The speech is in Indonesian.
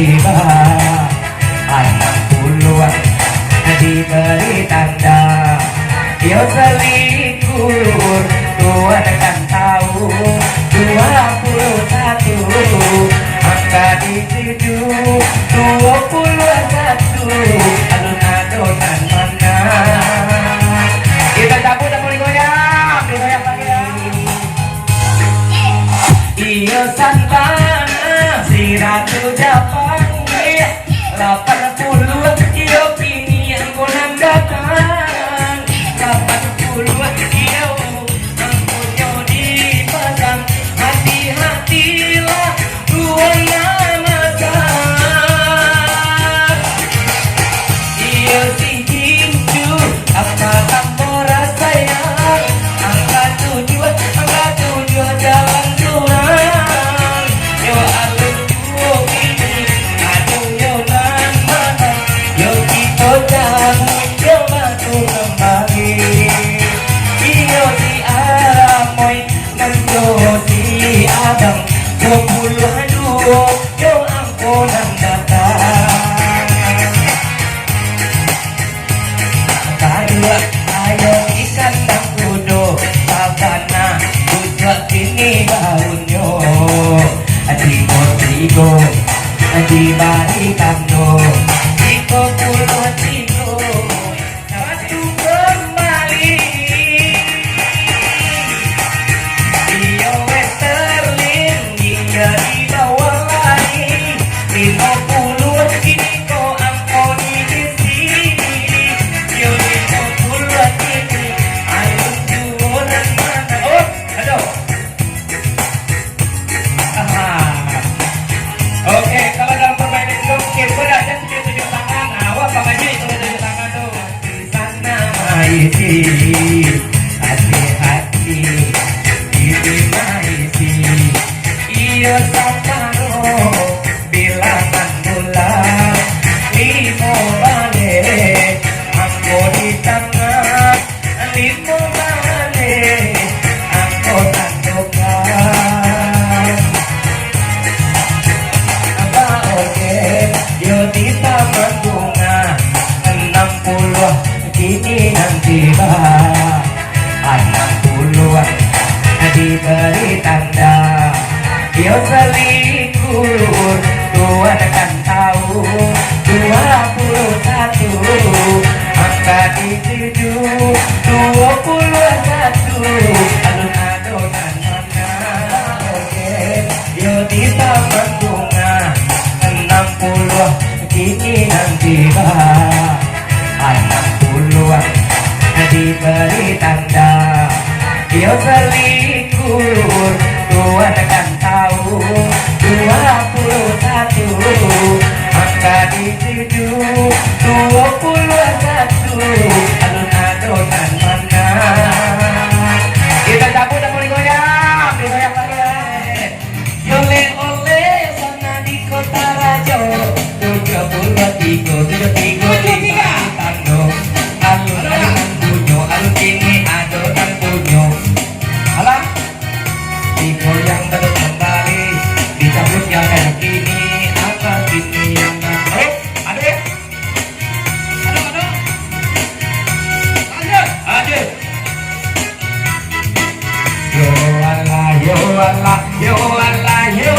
tiba. Anak puluhan diberi tanda, yo selingkuh Tuhan kan tahu. 21 angka di 21 alun-alunan mana. Kita cabut dan mulai goyang, digoyang lagi ya. Iyo santana si Ratu Japang 80 iyo pini yang konang datang 80 iyo ang punyo dipasang. Hati-hatilah tuan namakan. Iyo si Jinju apa kamu rasayang. Angka 7 jalan Tuhan. Yo alun duo ini aduh yo nan mana. Yo kita jalan yo batu kembali. Iyo si Aramoy dan yo si Adam 22 yo angkonan datang. Kadua ayo ikan dan kudo sabana tujuan kini baunyo. Tigo di barikan no Tigo puluh tigo batu kembali. Iyo Westerlin dia di bawah lagi 50 kini kau angkoni di sini. Yo 50 kini ayo jualan mana. Oh aduh. Oke, kalau dalam permainan itu mungkin berat dan tunjuk tangan. Awak Pak Haji tunjuk tangan tuh. Di sana maisi, hati-hati. Di maisi, iyo sapano bilangan bulan. Limo balik, aku di tangan. Limo balik, aku tandukan. Yo di taman bunga 60 kini nanti tiba. 60 diberi tanda, yo selingkuh Tuhan kan tahu. 21 angka di 21 alun-alunan mana. Oke, yo di taman bunga 60 kini nanti tiba. 60 diberi tanda, yo selingkuh Tuhan kan tahu. 21 angka di 21 alun-alunan mana. Kita cabut dan mulai goyang, digoyang lagi ya. Oleh sana di kota Rajo 73 di Tando. Alun-alun bunyo, alun ini adonan bunyo. Alah, digoyang terus kembali, dicabut yang kayak gini, apa gini yang ada ya? Ada. Yo Allah, yo Allah, yo Allah, yo